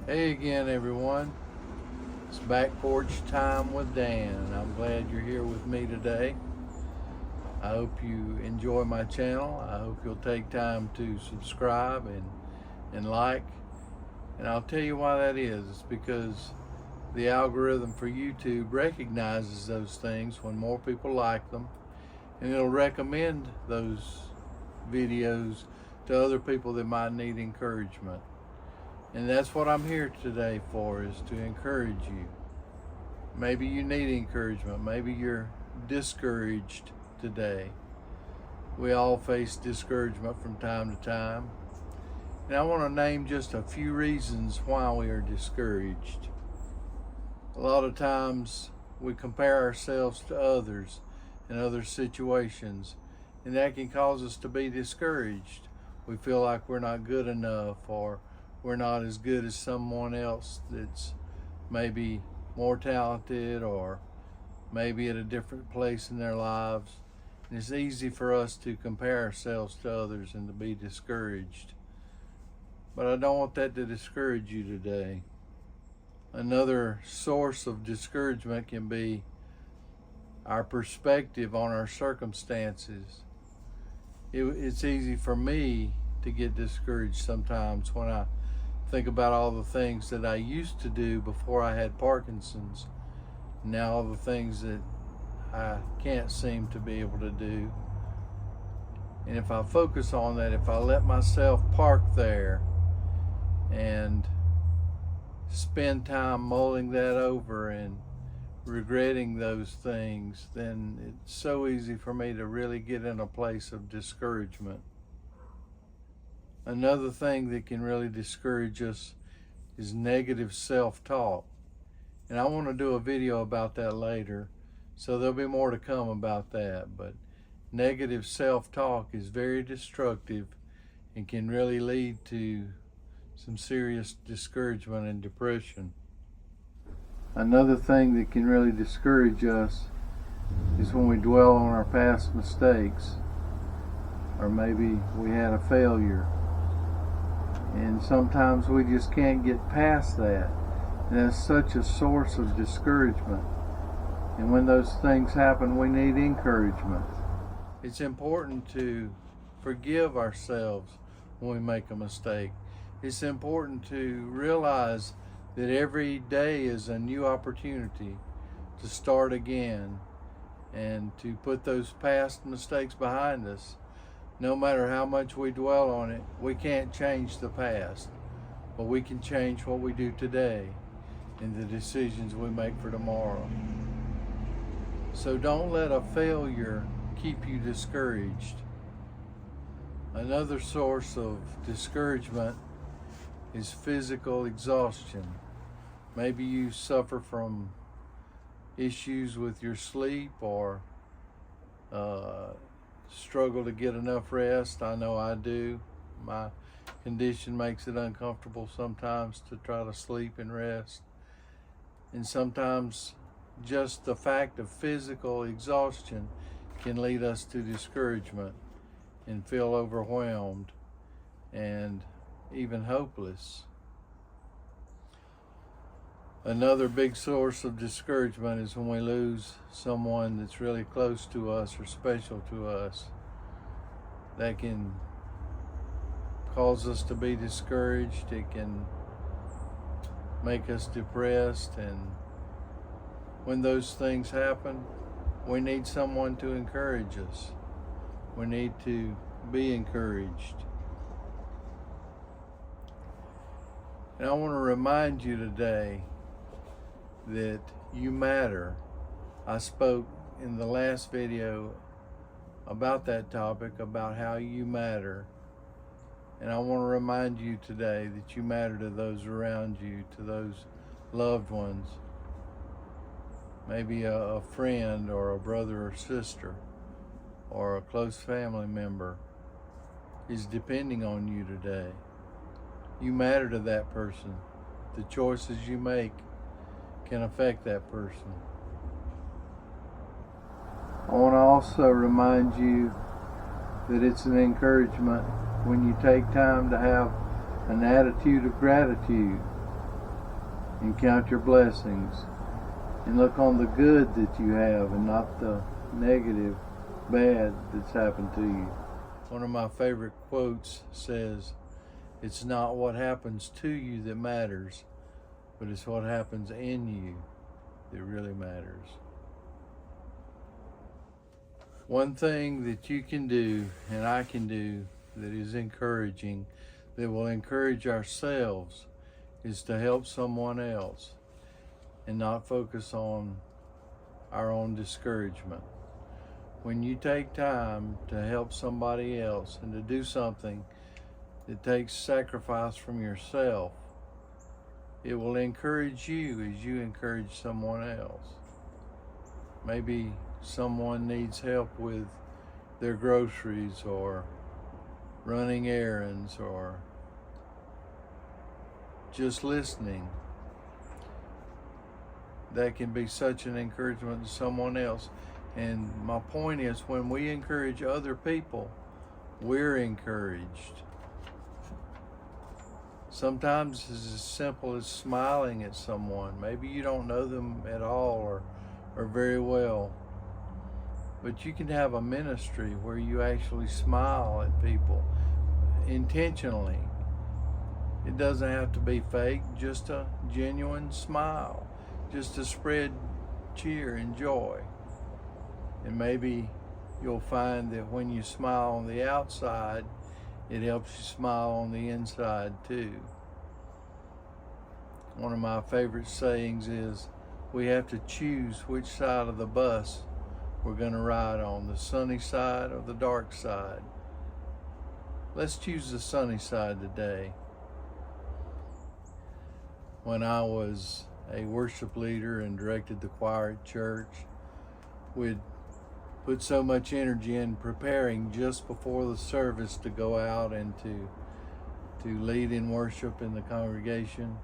Hey again, everyone. It's Back Porch Time with Dan. I'm glad you're here with me today. I hope you enjoy my channel. I hope you'll take time to subscribe and like. And I'll tell you why that is. It's because the algorithm for YouTube recognizes those things when more people like them, and it'll recommend those videos to other people that might need encouragement. And that's what I'm here today for, is to encourage you. Maybe you need encouragement. Maybe you're discouraged today. We all face discouragement from time to time. And I want to name just a few reasons why we are discouraged. A lot of times we compare ourselves to others in other situations, and that can cause us to be discouraged. We feel like we're not good enough, or we're not as good as someone else that's maybe more talented or maybe at a different place in their lives. And it's easy for us to compare ourselves to others and to be discouraged. But I don't want that to discourage you today. Another source of discouragement can be our perspective on our circumstances. It's easy for me to get discouraged sometimes when I think about all the things that I used to do before I had Parkinson's. Now all the things that I can't seem to be able to do. And if I focus on that, if I let myself park there and spend time mulling that over and regretting those things, then it's so easy for me to really get in a place of discouragement. Another thing that can really discourage us is negative self-talk. And I want to do a video about that later, so there'll be more to come about that. But negative self-talk is very destructive and can really lead to some serious discouragement and depression. Another thing that can really discourage us is when we dwell on our past mistakes, or maybe we had a failure. And sometimes we just can't get past that. And that's such a source of discouragement. And when those things happen, we need encouragement. It's important to forgive ourselves when we make a mistake. It's important to realize that every day is a new opportunity to start again and to put those past mistakes behind us. No matter how much we dwell on it, we can't change the past, but we can change what we do today and the decisions we make for tomorrow. So don't let a failure keep you discouraged. Another source of discouragement is physical exhaustion. Maybe you suffer from issues with your sleep, or struggle to get enough rest. I know I do. My condition makes it uncomfortable sometimes to try to sleep and rest. And sometimes just the fact of physical exhaustion can lead us to discouragement and feel overwhelmed and even hopeless. Another big source of discouragement is when we lose someone that's really close to us or special to us. That can cause us to be discouraged. It can make us depressed. And when those things happen, we need someone to encourage us. We need to be encouraged. And I want to remind you today that you matter. I spoke in the last video about that topic, about how you matter. And I want to remind you today that you matter to those around you, to those loved ones. Maybe a friend or a brother or sister or a close family member is depending on you today. You matter to that person. The choices you make can affect that person. I want to also remind you that it's an encouragement when you take time to have an attitude of gratitude. and count your blessings and look on the good that you have and not the negative, bad that's happened to you. One of my favorite quotes says, "It's not what happens to you that matters, but it's what happens in you that really matters." One thing that you can do and I can do that is encouraging, that will encourage ourselves, is to help someone else and not focus on our own discouragement. When you take time to help somebody else and to do something that takes sacrifice from yourself, it will encourage you as you encourage someone else. Maybe someone needs help with their groceries or running errands or just listening. That can be such an encouragement to someone else. And my point is, when we encourage other people, we're encouraged. Sometimes it's as simple as smiling at someone. Maybe you don't know them at all or very well, but you can have a ministry where you actually smile at people intentionally. It doesn't have to be fake, just a genuine smile, just to spread cheer and joy. And maybe you'll find that when you smile on the outside, it helps you smile on the inside too. One of my favorite sayings is, we have to choose which side of the bus we're going to ride on, the sunny side or the dark side. Let's choose the sunny side today. When I was a worship leader and directed the choir at church, we'd put so much energy in preparing just before the service to go out and to lead in worship in the congregation.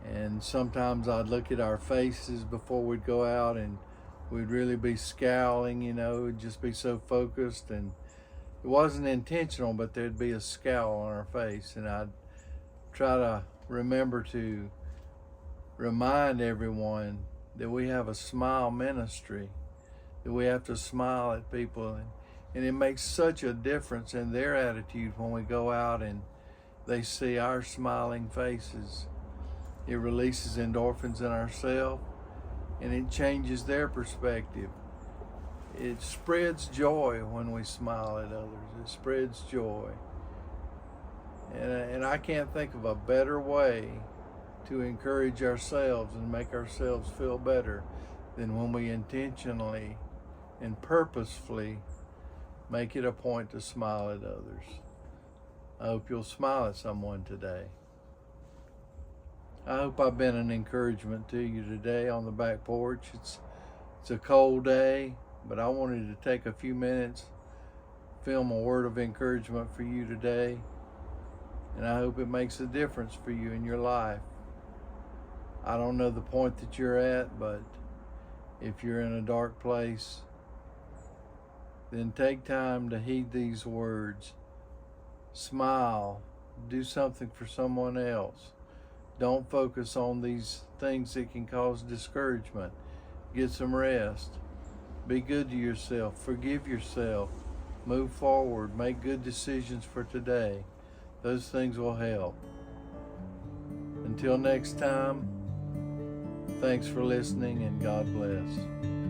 And sometimes I'd look at our faces before we'd go out and we'd really be scowling, it'd just be so focused, and it wasn't intentional, but there'd be a scowl on our face. And I'd try to remember to remind everyone that we have a smile ministry, that we have to smile at people, and it makes such a difference in their attitude when we go out and they see our smiling faces. It releases endorphins in ourselves, and it changes their perspective. It spreads joy when we smile at others. It spreads joy. And I can't think of a better way to encourage ourselves and make ourselves feel better than when we intentionally and purposefully make it a point to smile at others. I hope you'll smile at someone today. I hope I've been an encouragement to you today on the back porch. It's a cold day, but I wanted to take a few minutes, film a word of encouragement for you today, and I hope it makes a difference for you in your life. I don't know the point that you're at, but if you're in a dark place, then take time to heed these words. Smile. Do something for someone else. Don't focus on these things that can cause discouragement. Get some rest. Be good to yourself. Forgive yourself. Move forward. Make good decisions for today. Those things will help. Until next time, thanks for listening, and God bless.